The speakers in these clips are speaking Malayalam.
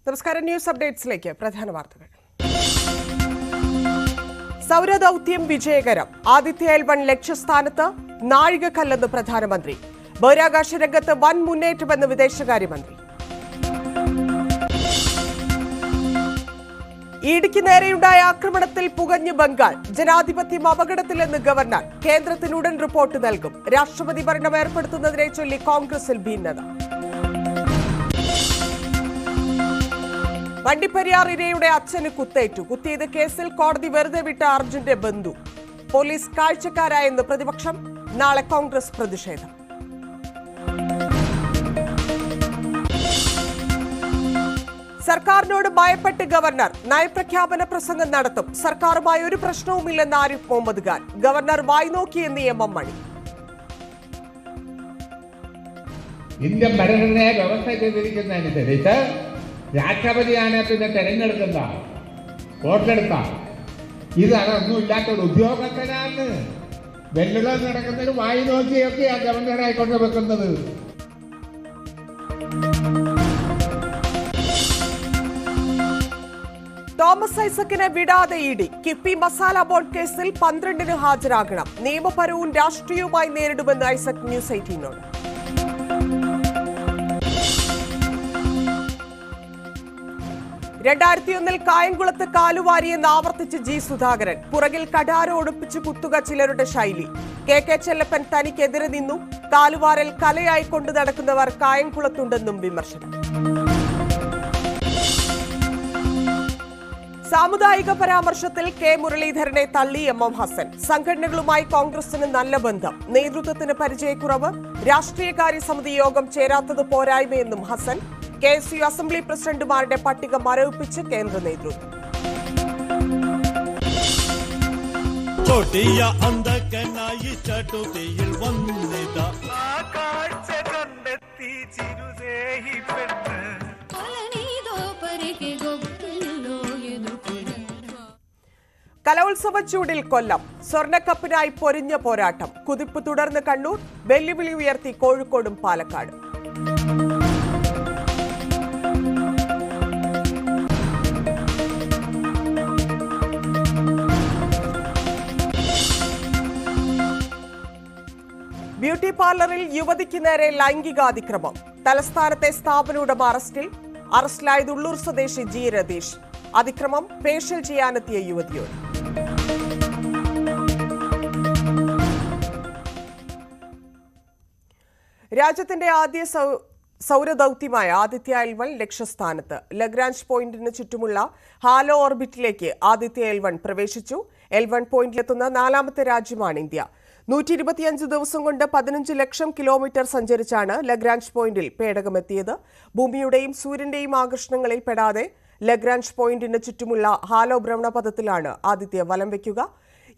നമസ്കാരം. ന്യൂസ് അപ്ഡേറ്റ്സിലേക്ക് പ്രധാന വാർത്തകൾ. സൗരദൌത്യം വിജയകരം. ആദിത്യ L1 ലക്ഷ്യസ്ഥാനത്ത് നാഴികക്കല്ലെന്ന് പ്രധാനമന്ത്രി. ബഹിരാകാശ രംഗത്ത് വൻ മുന്നേറ്റമെന്ന് വിദേശകാര്യമന്ത്രി. ഇഡിക്ക് നേരെയുണ്ടായ ആക്രമണത്തിൽ പുകഞ്ഞ് ബംഗാൾ. ജനാധിപത്യം അപകടത്തിലെന്ന് ഗവർണർ. കേന്ദ്രത്തിനുടൻ റിപ്പോർട്ട് നൽകും. രാഷ്ട്രപതി ഭരണം ഏർപ്പെടുത്തുന്നതിനെ ചൊല്ലി കോൺഗ്രസിൽ ഭിന്നത. വണ്ടിപ്പെരിയാർ ഇരയുടെ അച്ഛന് കുത്തേറ്റു. കുത്തിയത് കേസിൽ കോടതി വെറുതെ വിട്ട അർജുന്റെ ബന്ധു. പോലീസ് കാഴ്ചക്കാരായെന്ന് പ്രതിപക്ഷം. നാളെ കോൺഗ്രസ് പ്രതിഷേധം. സർക്കാരിനോട് ഭയപ്പെട്ട് ഗവർണർ. നയപ്രഖ്യാപന പ്രസംഗം നടത്തും. സർക്കാരുമായി ഒരു പ്രശ്നവുമില്ലെന്ന് ആരിഫ് മുഹമ്മദ് ഖാൻ. ഗവർണർ വായ്നോക്കിയെന്ന് എം മണി. ഇന്ത്യൻ ഭരണഘടനയെ വ്യവസ്ഥ ചെയ്തിരിക്കുന്നതനുസരിച്ച് രാഷ്ട്രപതിയാണ് പിന്നെ തെരഞ്ഞെടുക്കുന്ന വോട്ടെടുത്ത. ഇത് അതൊന്നും ഇല്ലാത്തൊരു ഉദ്യോഗസ്ഥനാണ്. വെല്ലുവിളി നടക്കുന്നതിന് വായി നോക്കിയൊക്കെയാണ് ഗവർണറായി കൊണ്ടുവെക്കുന്നത്. തോമസ് ഐസക്കിനെ വിടാതെ ഇഡി. കിഫ്ബി മസാല ബോണ്ട് കേസിൽ 12-ന് ഹാജരാകണം. നിയമപരവും രാഷ്ട്രീയവുമായി നേരിടുമെന്ന് ഐസക് ന്യൂസ് 18നോട്. ിൽ കായംകുളത്ത് കാലുവാരിയെന്ന് ആവർത്തിച്ച് ജി സുധാകരൻ. പുറകിൽ കടാര ഒടുപ്പിച്ച് കുത്തുക ചിലരുടെ ശൈലി. കെ ചെല്ലപ്പൻ തനിക്കെതിരെ നിന്നു. കാലുവാരൽ കലയായി കൊണ്ടു നടക്കുന്നവർ കായംകുളത്തുണ്ടെന്നും വിമർശനം. സാമുദായിക പരാമർശത്തിൽ കെ മുരളീധരനെ തള്ളി എം ഹസൻ. സംഘടനകളുമായി കോൺഗ്രസിന് നല്ല ബന്ധം. നേതൃത്വത്തിന് പരിചയക്കുറവ്. രാഷ്ട്രീയകാര്യ സമിതി യോഗം ചേരാത്തത് പോരായ്മയെന്നും ഹസൻ. KSU അസംബ്ലി പ്രസിഡന്റുമാരുടെ പട്ടിക മരവിപ്പിച്ച് കേന്ദ്ര നേതൃത്വം. കലോത്സവ ചൂടിൽ കൊല്ലം. സ്വർണ്ണക്കപ്പിനായി പൊരിഞ്ഞ പോരാട്ടം. കുതിപ്പ് തുടർന്ന് കണ്ണൂർ. വെല്ലുവിളി ഉയർത്തി കോഴിക്കോടും പാലക്കാട്. ബ്യൂട്ടി പാർലറിൽ യുവതിക്ക് നേരെ ലൈംഗികാതിക്രമം. തലസ്ഥാനത്തെ സ്ഥാപന ഉടമ അറസ്റ്റിലായത് ഉള്ളൂർ സ്വദേശി ജി രതീഷ്. അതിക്രമം ഫേഷ്യൽ ചെയ്യാനെത്തിയ യുവതിയോട്. രാജ്യത്തിന്റെ ആദ്യ സൗരദൌത്യമായ ആദിത്യ L1 ലക്ഷ്യസ്ഥാനത്ത്. ലഗ്രാഞ്ച് പോയിന്റിന് ചുറ്റുമുള്ള ഹാലോ ഓർബിറ്റിലേക്ക് ആദിത്യ L1 പ്രവേശിച്ചു. L1 പോയിന്റിലെത്തുന്ന 4ാമത്തെ രാജ്യമാണ് ഇന്ത്യ. 125 ദിവസം കൊണ്ട് 15 ലക്ഷം കിലോമീറ്റർ സഞ്ചരിച്ചാണ് ലഗ്രാഞ്ച് പോയിന്റിൽ പേടകമെത്തിയത്. ഭൂമിയുടെയും സൂര്യന്റെയും ആകർഷണങ്ങളിൽ പെടാതെ ലഗ്രാഞ്ച് പോയിന്റിന് ചുറ്റുമുള്ള ഹാലോ ഭ്രമണപഥത്തിലാണ് ആദിത്യ വലം വയ്ക്കുക.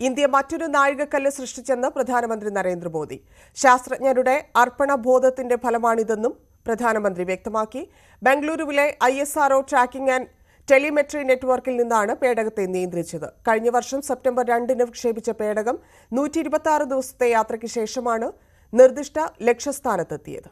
ഇന്ത്യ മറ്റൊരു നാഴികക്കല്ല് സൃഷ്ടിച്ചെന്ന് പ്രധാനമന്ത്രി നരേന്ദ്രമോദി. ശാസ്ത്രജ്ഞരുടെ അർപ്പണബോധത്തിന്റെ ഫലമാണിതെന്നും പ്രധാനമന്ത്രി വ്യക്തമാക്കി. ബംഗളൂരുവിലെ ISRO ട്രാക്കിംഗ് ആൻഡ് ടെലിമെട്രി നെറ്റ്വർക്കിൽ നിന്നാണ് പേടകത്തെ നിയന്ത്രിച്ചത്. കഴിഞ്ഞ വർഷം സെപ്റ്റംബർ 2-ന് വിക്ഷേപിച്ച പേടകം 126 ദിവസത്തെ യാത്രയ്ക്ക് ശേഷമാണ് നിർദ്ദിഷ്ട ലക്ഷ്യസ്ഥാനത്തെത്തിയത്.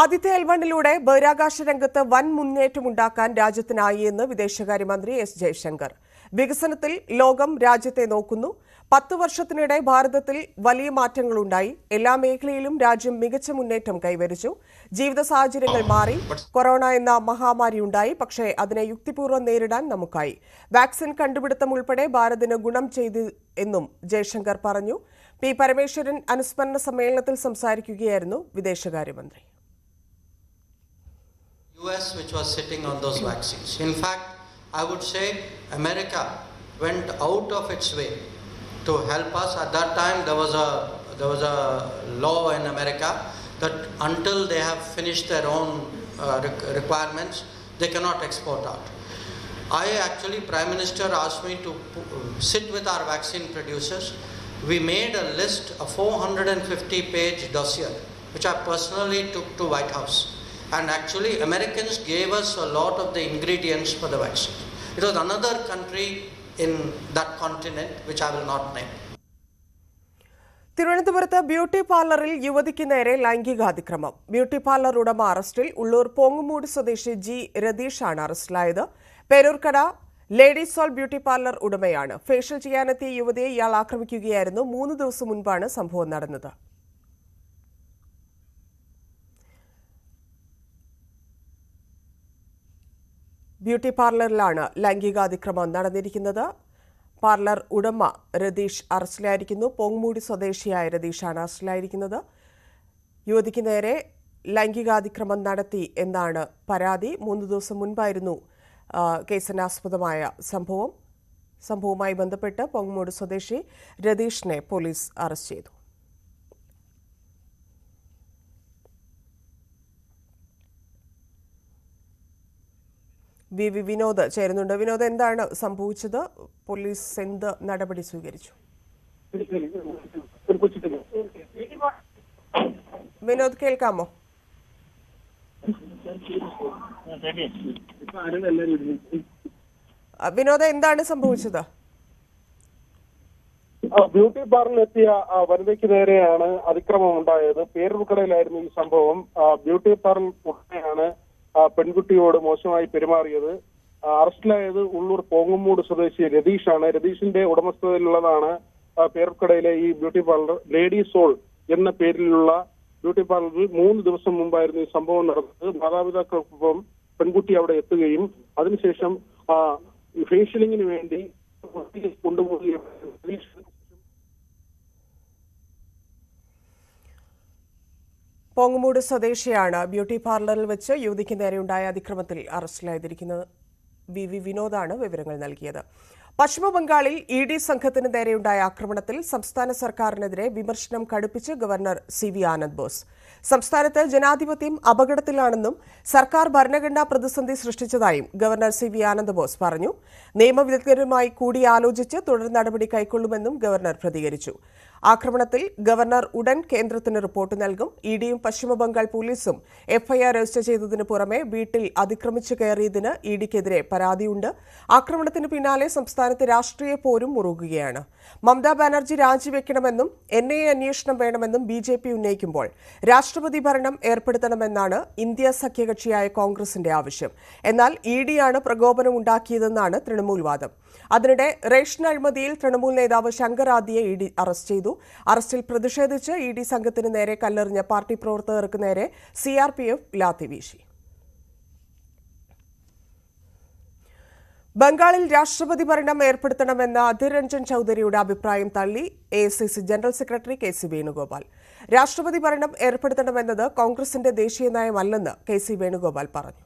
ആദിത്യ L1-ലൂടെ ബഹിരാകാശ രംഗത്ത് വൻ മുന്നേറ്റമുണ്ടാക്കാൻ രാജ്യത്തിനായി എന്ന് വിദേശകാര്യമന്ത്രി S ജയശങ്കർ. വികസനത്തിൽ ലോകം രാജ്യത്തെ നോക്കുന്നു. 10 വർഷത്തിനിടെ ഭാരതത്തിൽ വലിയ മാറ്റങ്ങളുണ്ടായി. എല്ലാ മേഖലയിലും രാജ്യം മികച്ച മുന്നേറ്റം കൈവരിച്ചു. ജീവിത സാഹചര്യങ്ങൾ മാറി. കൊറോണ എന്ന മഹാമാരി ഉണ്ടായി. പക്ഷേ അതിനെ യുക്തിപൂർവ്വം നേരിടാൻ നമുക്കായി. വാക്സിൻ കണ്ടുപിടുത്തം ഉൾപ്പെടെ ഭാരതിന് ഗുണം ചെയ്തു എന്നും ജയശങ്കർ പറഞ്ഞു. പി പരമേശ്വരൻ അനുസ്മരണ സമ്മേളനത്തിൽ സംസാരിക്കുകയായിരുന്നു വിദേശകാര്യമന്ത്രി. US which was sitting on those vaccines. In fact, I would say America went out of its way to help us. At that time there was a law in America that until they have finished their own requirements they cannot export out. Prime Minister asked me to sit with our vaccine producers. We made a list, a 450-page dossier which I personally took to White House. And actually Americans gave us a lot of the ingredients for the vaccine. It was another country in that continent which I will not name. തിരുവനന്തപുരത്ത് ബ്യൂട്ടി പാർലറിൽ യുവതിക്ക് നേരെ ലൈംഗികാതിക്രമം. ബ്യൂട്ടി പാർലർ ഉടമ അറസ്റ്റിൽ. ഉള്ളൂർ പോങ്ങുമൂട് സ്വദേശി ജി രതീഷാണ് അറസ്റ്റിലായത്. Peroorkada ladies soul beauty parlour ഉടമയാണ്. ഫേഷ്യൽ ചെയ്യാനെത്തിയ യുവതിയെ ഇയാൾ ആക്രമിക്കുകയായിരുന്നു. 3 ദിവസം മുൻപാണ് സംഭവം നടന്നത്. ബ്യൂട്ടി പാർലറിലാണ് ലൈംഗികാതിക്രമം നടന്നിരിക്കുന്നത്. പാർലർ ഉടമ രതീഷ് അറസ്റ്റിലായിരിക്കുന്നു. പോങ്ങുമൂടി സ്വദേശിയായ രതീഷാണ് അറസ്റ്റിലായിരിക്കുന്നത്. യുവതിക്ക് നേരെ ലൈംഗികാതിക്രമം നടത്തി എന്നാണ് പരാതി. 3 ദിവസം മുൻപായിരുന്നു കേസിനാസ്പദമായ സംഭവവുമായി ബന്ധപ്പെട്ട് പോങ്ങുമൂട് സ്വദേശി രതീഷിനെ പോലീസ് അറസ്റ്റ് ചെയ്തു. വി വിനോദ് ചേരുന്നുണ്ട്. വിനോദ്, എന്താണ് സംഭവിച്ചത്? പോലീസ് എന്ത് നടപടി സ്വീകരിച്ചു? വിനോദ്, കേൾക്കാമോ? വിനോദ്, എന്താണ് സംഭവിച്ചത്? ബ്യൂട്ടി പാർലറിലെത്തിയ വനിതയ്ക്ക് നേരെയാണ് അതിക്രമം ഉണ്ടായത്. പേരൂർക്കടയിലായിരുന്നു ഈ സംഭവം. ബ്യൂട്ടി പാർലർ ഉടമയാണ് പെൺകുട്ടിയോട് മോശമായി പെരുമാറിയത്. അറസ്റ്റിലായത് ഉള്ളൂർ പോങ്ങുമൂട് സ്വദേശി രതീഷാണ്. രതീഷിന്റെ ഉടമസ്ഥതയിലുള്ളതാണ് പേരൂർക്കടയിലെ ഈ ബ്യൂട്ടി പാർലർ. ലേഡീസ് സോൾ എന്ന പേരിലുള്ള ബ്യൂട്ടി പാർലറിൽ 3 ദിവസം മുമ്പായിരുന്നു ഈ സംഭവം നടന്നത്. മാതാപിതാക്കൾക്കൊപ്പം പെൺകുട്ടി അവിടെ എത്തുകയും അതിനുശേഷം ഫേഷ്യലിങ്ങിന് വേണ്ടി കൊണ്ടുപോവുകയും പോങ്ങുമൂട് സ്വദേശിയാണ് ബ്യൂട്ടി പാർലറിൽ വെച്ച് യുവതിക്ക് നേരെയുണ്ടായ അതിക്രമത്തിൽ അറസ്റ്റിലായിരിക്കുന്നത്. വി വിനോദാണ് വിവരങ്ങൾ നൽകിയത്. പശ്ചിമബംഗാളിൽ ED സംഘത്തിന് നേരെയുണ്ടായ ആക്രമണത്തിൽ സംസ്ഥാന സർക്കാരിനെതിരെ വിമർശനം കടുപ്പിച്ച് ഗവർണർ CV ആനന്ദ് ബോസ്. സംസ്ഥാനത്ത് ജനാധിപത്യം അപകടത്തിലാണെന്നും സർക്കാർ ഭരണഘടനാ പ്രതിസന്ധി സൃഷ്ടിച്ചതായും ഗവർണർ CV ആനന്ദ് ബോസ് പറഞ്ഞു. നിയമവിദഗ്ധരുമായി കൂടിയാലോചിച്ച് തുടർ നടപടി കൈക്കൊള്ളുമെന്നും ഗവർണർ പ്രതികരിച്ചു. ആക്രമണത്തിൽ ഗവർണർ ഉടൻ കേന്ദ്രത്തിന് റിപ്പോർട്ട് നൽകും. EDയും പശ്ചിമബംഗാൾ പോലീസും FIR രജിസ്റ്റർ ചെയ്തതിനു പുറമെ വീട്ടിൽ അതിക്രമിച്ചു കയറിയതിന് EDക്കെതിരെ പരാതിയുണ്ട്. ആക്രമണത്തിന് പിന്നാലെ സംസ്ഥാനത്ത് രാഷ്ട്രീയ പോരും മുറുകുകയാണ്. മമതാ ബാനർജി രാജിവെക്കണമെന്നും NIA അന്വേഷണം വേണമെന്നും BJP ഉന്നയിക്കുമ്പോൾ രാഷ്ട്രപതി ഭരണം ഏർപ്പെടുത്തണമെന്നാണ് ഇന്ത്യ സഖ്യകക്ഷിയായ കോൺഗ്രസിന്റെ ആവശ്യം. എന്നാൽ EDയാണ് പ്രകോപനം ഉണ്ടാക്കിയതെന്നാണ് തൃണമൂൽ വാദം. അതിനിടെ റേഷൻ അഴിമതിയിൽ തൃണമൂൽ നേതാവ് ശങ്കർ ആദിയെ ED അറസ്റ്റ് ചെയ്തു. അറസ്റ്റിൽ പ്രതിഷേധിച്ച് ED സംഘത്തിന് നേരെ കല്ലെറിഞ്ഞ പാർട്ടി പ്രവർത്തകർക്ക് നേരെ CRPF ലാത്തി വീശി. ബംഗാളിൽ രാഷ്ട്രപതി ഭരണം ഏർപ്പെടുത്തണമെന്ന അധിർ രഞ്ജൻ ചൌധരിയുടെ അഭിപ്രായം തള്ളി AICC general secretary KC Venugopal. രാഷ്ട്രപതി ഭരണം ഏർപ്പെടുത്തണമെന്നത് കോൺഗ്രസിന്റെ ദേശീയ നയമല്ലെന്ന് KC വേണുഗോപാൽ പറഞ്ഞു.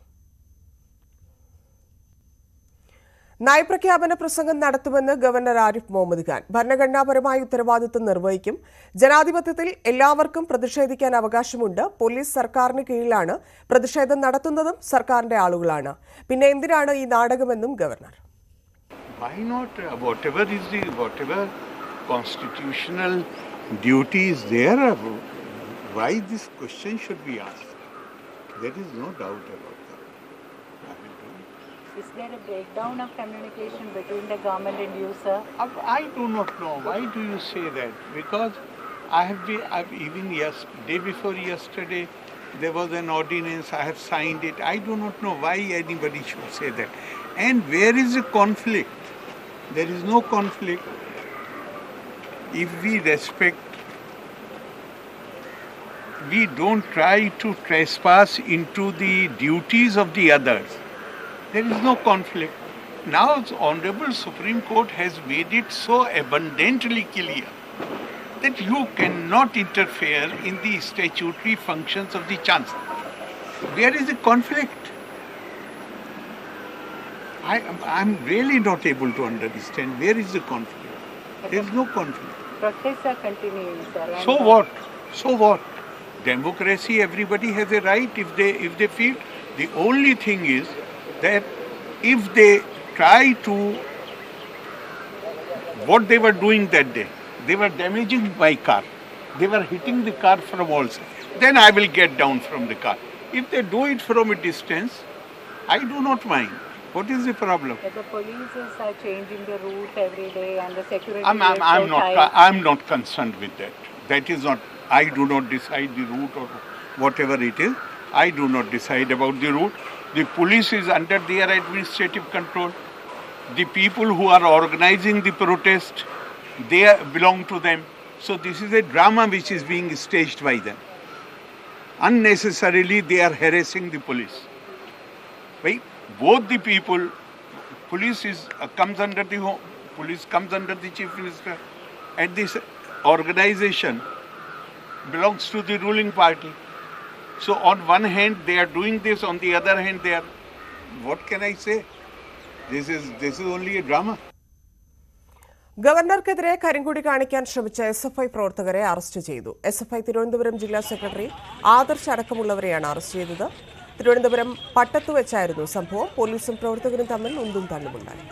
നയപ്രഖ്യാപന പ്രസംഗം നടത്തുമെന്ന് ഗവർണർ ആരിഫ് മുഹമ്മദ് ഖാൻ. ഭരണഘടനാപരമായ ഉത്തരവാദിത്തം നിർവഹിക്കും. ജനാധിപത്യത്തിൽ എല്ലാവർക്കും പ്രതിഷേധിക്കാൻ അവകാശമുണ്ട്. പോലീസ് സർക്കാരിന് കീഴിലാണ്. പ്രതിഷേധം നടത്തുന്നതും സർക്കാരിന്റെ ആളുകളാണ്. പിന്നെ എന്തിനാണ് ഈ നാടകമെന്നും governor. Why not? Whatever constitutional duty is there, why this question should be asked? There is no doubt about that. Is there a breakdown of communication between the government and you, sir? I do not know. Why do you say that? Because even day before yesterday, there was an ordinance, I have signed it. I do not know why anybody should say that. And where is the conflict? There is no conflict. If we respect, we don't try to trespass into the duties of the others. There is no conflict. Now the Honorable Supreme Court has made it so abundantly clear that you cannot interfere in the statutory functions of the Chancellor. Where is the conflict? I'm really not able to understand. Where is the conflict? There is no conflict. Protests are continuing, sir. So what? So what? Democracy, everybody has a right if they feel. The only thing is that if they try to, what they were doing that day, they were damaging my car, they were hitting the car from all sides, then I will get down from the car. If they do it from a distance, I do not mind. What is the problem? But the police are changing the route every day and the security. I'm not concerned with that. That is not, I do not decide the route or whatever it is. I do not decide about the route. The police is under their administrative control. The people who are organizing the protest, they belong to them. So this is a drama which is being staged by them. Unnecessarily they are harassing the police. Right? Both the people, police comes under the police comes under the chief minister, and this organization belongs to the ruling party. So on one hand they are doing this, on the other hand they are, what can I say? This is only a drama. ഗവർണർക്കെതിരെ കരിങ്കൊടി കാണിക്കാൻ ശ്രമിച്ച SFI പ്രവർത്തകരെ അറസ്റ്റ് ചെയ്തു. SFI തിരുവനന്തപുരം ജില്ലാ സെക്രട്ടറി ആദർശ് അടക്കമുള്ളവരെയാണ് അറസ്റ്റ് ചെയ്തത്. തിരുവനന്തപുരം പട്ടത്തു വെച്ചായിരുന്നു സംഭവം. പോലീസും പ്രവർത്തകരും തമ്മിൽ ഉന്തും തള്ളുമുണ്ടായി.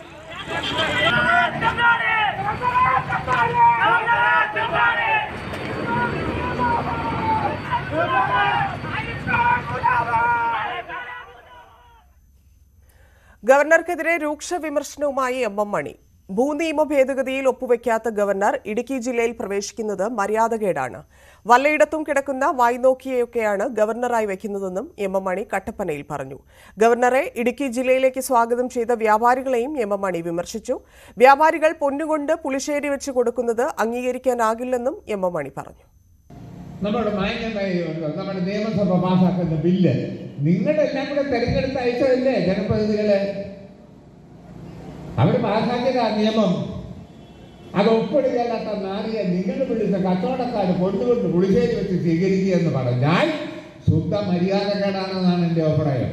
ഗവർണർക്കെതിരെ രൂക്ഷ വിമർശനവുമായി MM മണി. ഭൂനിയമ ഭേദഗതിയിൽ ഒപ്പുവെക്കാത്ത ഗവർണർ ഇടുക്കി ജില്ലയിൽ പ്രവേശിക്കുന്നത് മര്യാദകേടാണ്. വല്ലയിടത്തും കിടക്കുന്ന വായ്നോക്കിയെയൊക്കെയാണ് ഗവർണറായി വെക്കുന്നതെന്നും MM മണി കട്ടപ്പനയിൽ പറഞ്ഞു. ഗവർണറെ ഇടുക്കി ജില്ലയിലേക്ക് സ്വാഗതം ചെയ്ത വ്യാപാരികളെയും MM മണി വിമർശിച്ചു. വ്യാപാരികൾ പൊന്നുകൊണ്ട് പുളിശ്ശേരി വെച്ച് കൊടുക്കുന്നത് അംഗീകരിക്കാനാകില്ലെന്നും MM മണി പറഞ്ഞു. നമ്മുടെ നിയമസഭ പാസാക്കുന്ന ബില്ല് നിങ്ങളെല്ലാം കൂടെ തെരഞ്ഞെടുത്ത് അയച്ചതല്ലേ ജനപ്രതിനിധികളെ? അവർ പാസാക്കിയ നിയമം അത് ഒപ്പിടുകയല്ലാത്ത നാറിയെ നിങ്ങൾ വിളിച്ച കച്ചവടക്കാർ കൊണ്ടുകൊണ്ട് പുളിശ്ശേരി വെച്ച് സ്വീകരിക്കുക എന്ന് പറഞ്ഞാൽ ശുദ്ധ മര്യാദകേടാണെന്നാണ് എൻ്റെ അഭിപ്രായം.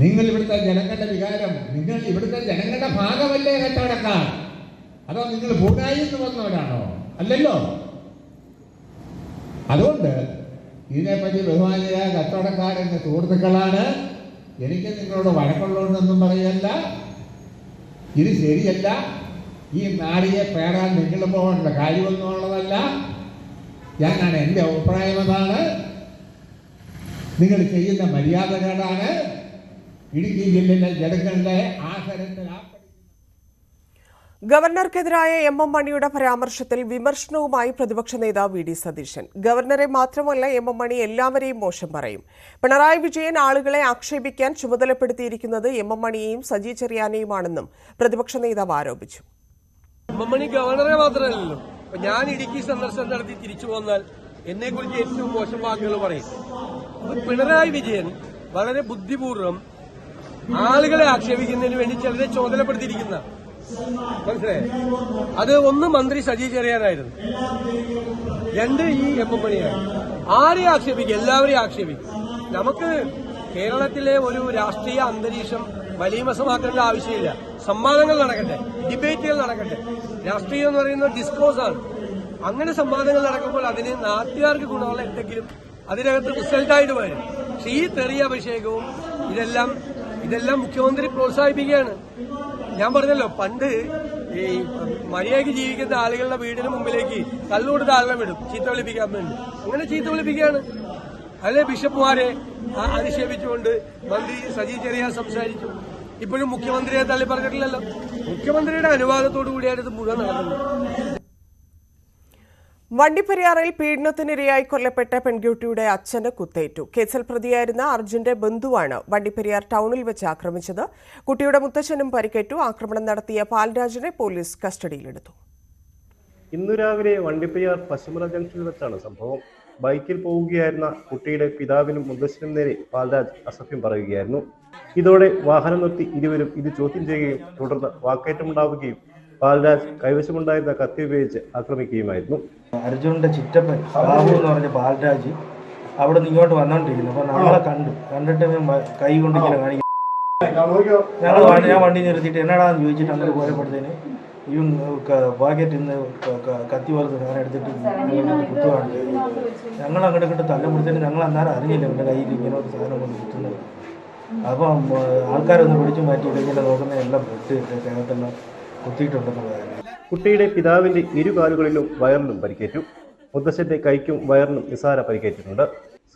നിങ്ങൾ ഇവിടുത്തെ ജനങ്ങളുടെ വികാരം, നിങ്ങൾ ഇവിടുത്തെ ജനങ്ങളുടെ ഭാഗമല്ലേ കച്ചവടക്കാർ? അതോ നിങ്ങൾ പൂനായിൽ നിന്ന് വന്നവരാണോ? അല്ലല്ലോ. അതുകൊണ്ട് ഇതിനെപ്പറ്റി ബഹുമാനിയായ കച്ചവടക്കാരെന്ന സുഹൃത്തുക്കളാണ്. എനിക്ക് നിങ്ങളോട് വഴക്കുള്ളതെന്നൊന്നും പറയല്ല. ഇത് ശരിയല്ല. ഈ നാടിയെ പേരാൻ നിങ്ങൾ പോകേണ്ട കാര്യമൊന്നും ഉള്ളതല്ല. ഞാനാണ് എൻ്റെ അഭിപ്രായം. അതാണ് നിങ്ങൾ ചെയ്യുന്ന മര്യാദകേടാണ്. ഇടുക്കി ജില്ലയിലെ ജനങ്ങളുടെ ആഹാരത്തിൽ ഗവർണർക്കെതിരായ MM മണിയുടെ പരാമർശത്തിൽ വിമർശനവുമായി പ്രതിപക്ഷ നേതാവ് VD സതീശൻ. ഗവർണറെ മാത്രമല്ല MM മണി എല്ലാവരെയും മോശം പറയും. പിണറായി വിജയൻ ആളുകളെ ആക്ഷേപിക്കാൻ ചുമതലപ്പെടുത്തിയിരിക്കുന്നത് MM മണിയെയും സജി ചെറിയാനെയുമാണെന്നും പ്രതിപക്ഷ നേതാവ് ആരോപിച്ചു. MM മണി ഗവർണറെ മാത്രമല്ലല്ലോ, ഞാൻ ഇടുക്കി സന്ദർശനം നടത്തി തിരിച്ചു പോന്നാൽ എന്നെ കുറിച്ച് ഏറ്റവും മോശം വാക്കുകൾ പറയും. പിണറായി വിജയൻ വളരെ ബുദ്ധിപൂർവ്വം ആളുകളെ ആക്ഷേപിക്കുന്നതിന് വേണ്ടി ചിലരെ ചുമതലപ്പെടുത്തിയിരിക്കുന്ന മനസ്സിലായി. അത് ഒന്ന് മന്ത്രി സജി ചെറിയാനായിരുന്നു, രണ്ട് ഈ MM മണിയാണ്. ആരെയും ആക്ഷേപിക്കും, എല്ലാവരെയും ആക്ഷേപിക്കും. നമുക്ക് കേരളത്തിലെ ഒരു രാഷ്ട്രീയ അന്തരീക്ഷം മലീമസമാക്കേണ്ട ആവശ്യമില്ല. സംവാദങ്ങൾ നടക്കട്ടെ, ഡിബേറ്റുകൾ നടക്കട്ടെ. രാഷ്ട്രീയം എന്ന് പറയുന്നത് ഡിസ്കോഴ്സ് ആണ്. അങ്ങനെ സംവാദങ്ങൾ നടക്കുമ്പോൾ അതിന് നാട്ടുകാർക്ക് ഗുണമുള്ള എന്തെങ്കിലും അതിനകത്ത് റിസൾട്ടായിട്ട് വരും. പക്ഷെ ഈ തെറിയ അഭിഷേകവും ഇതെല്ലാം മുഖ്യമന്ത്രി പ്രോത്സാഹിപ്പിക്കുകയാണ്. ഞാൻ പറഞ്ഞല്ലോ, പണ്ട് ഈ മര്യാദയ്ക്ക് ജീവിക്കുന്ന ആളുകളുടെ വീടിന് മുമ്പിലേക്ക് കല്ലുകൊടുത്ത ആളുകളെ വിടും ചീത്ത വിളിപ്പിക്കാൻ വേണ്ടി. അങ്ങനെ ചീത്ത വിളിപ്പിക്കുകയാണ്. അല്ലെ ബിഷപ്പുമാരെ അധിക്ഷേപിച്ചുകൊണ്ട് മന്ത്രി സജി ചെറിയാൻ സംസാരിച്ചു. ഇപ്പോഴും മുഖ്യമന്ത്രിയെ തള്ളി പറഞ്ഞിട്ടില്ലല്ലോ. മുഖ്യമന്ത്രിയുടെ അനുവാദത്തോടു കൂടിയാണ് ഇത് മുഴുവൻ നടന്നത്. വണ്ടിപ്പെരിയാറിൽ പീഡനത്തിനിരയായി കൊല്ലപ്പെട്ട പെൺകുട്ടിയുടെ അച്ഛന് കുത്തേറ്റു. കേസിൽ പ്രതിയായിരുന്ന അർജുന്റെ ബന്ധുവാണ് വണ്ടിപ്പെരിയാർ ടൗണിൽ വെച്ച് ആക്രമിച്ചത്. കുട്ടിയുടെ മുത്തച്ഛനും പരിക്കേറ്റു. ആക്രമണം നടത്തിയ പാൽരാജിനെ പോലീസ് കസ്റ്റഡിയിലെടുത്തു. ഇന്നു രാവിലെ വണ്ടിപ്പെരിയാർ പശ്ചിമല ജംഗ്ഷനിൽ വെച്ചാണ് സംഭവം. ബൈക്കിൽ പോവുകയായിരുന്ന കുട്ടിയുടെ പിതാവിനും മുത്തച്ഛനും നേരെ പാൽരാജ് അസഭ്യം പറയുകയായിരുന്നു. ഇതോടെ വാഹനം നിർത്തി ഇരുവരും ഇത് ചോദ്യം ചെയ്യുകയും തുടർന്ന് വാക്കേറ്റമുണ്ടാവുകയും പാൽരാജ് കൈവശമുണ്ടായിരുന്ന കത്തി ഉപയോഗിച്ച് ആക്രമിക്കുകയുമായിരുന്നു. അർജുനന്റെ ചിറ്റപ്പൻ ബാബു എന്ന് പറഞ്ഞ പാൽരാജ് അവിടെ നിന്ന് ഇങ്ങോട്ട് വന്നോണ്ടിരിക്കുന്നു. അപ്പൊ നമ്മളെ കണ്ടിട്ട് കൈ കൊണ്ട് ഇങ്ങനെ കാണിക്കും. ഞാൻ വണ്ടി നിർത്തിയിട്ട് എന്നാടാന്ന് ചോദിച്ചിട്ട് അങ്ങോട്ട് പോയപ്പോഴത്തേന് ഈ പാക്കറ്റിൽ നിന്ന് കത്തി പോലത്തെ സാധനം എടുത്തിട്ട് കുത്തുവാണ്. ഞങ്ങൾ അങ്ങോട്ട് ഇങ്ങോട്ട് തല്ലുമ്പോഴത്തേന് ഞങ്ങൾ അന്നേരം അറിഞ്ഞില്ല എൻ്റെ കയ്യിൽ ഇങ്ങനെ ഒരു സാധനം കൊണ്ട് കുത്തുന്നത്. അപ്പം ആൾക്കാരൊന്ന് പിടിച്ചു മാറ്റിയിട്ട് ഇങ്ങനെ നോക്കുന്ന എല്ലാം പൊട്ട് ദേഹത്തെല്ലാം കുത്തിയിട്ടുണ്ടെന്നുള്ളതാണ്. കുട്ടിയുടെ പിതാവിന്റെ ഇരുകാലുകളിലും വയറിനും പരിക്കേറ്റു. മുത്തശ്ശന്റെ കൈക്കും വയറിനും നിസാര പരിക്കേറ്റിട്ടുണ്ട്.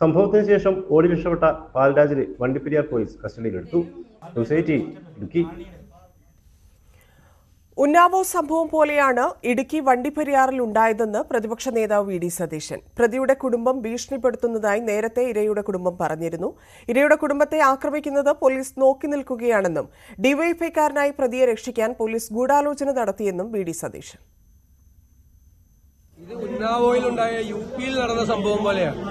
സംഭവത്തിന് ശേഷം ഓടി രക്ഷപ്പെട്ട പാൽരാജിനെ വണ്ടിപ്പെരിയാർ പോലീസ് കസ്റ്റഡിയിലെടുത്തു. ന്യൂസ് 18 ഇടുക്കി. ഉന്നാവോ സംഭവം പോലെയാണ് ഇടുക്കി വണ്ടിപ്പെരിയാറിൽ ഉണ്ടായതെന്ന് പ്രതിപക്ഷ നേതാവ് വി ഡി സതീശൻ. പ്രതിയുടെ കുടുംബം ഭീഷണിപ്പെടുത്തുന്നതായി നേരത്തെ ഇരയുടെ കുടുംബം പറഞ്ഞിരുന്നു. ഇരയുടെ കുടുംബത്തെ ആക്രമിക്കുന്നത് പോലീസ് നോക്കി നിൽക്കുകയാണെന്നും ഡിവൈഎഫ്ഐക്കാരനായി പ്രതിയെ രക്ഷിക്കാൻ പോലീസ് ഗൂഢാലോചന നടത്തിയെന്നും വി ഡി സതീശൻ. ഇത് ഉന്നാവോയിലുണ്ടായ യുപിയിൽ നടന്ന സംഭവം പോലെയാണ്.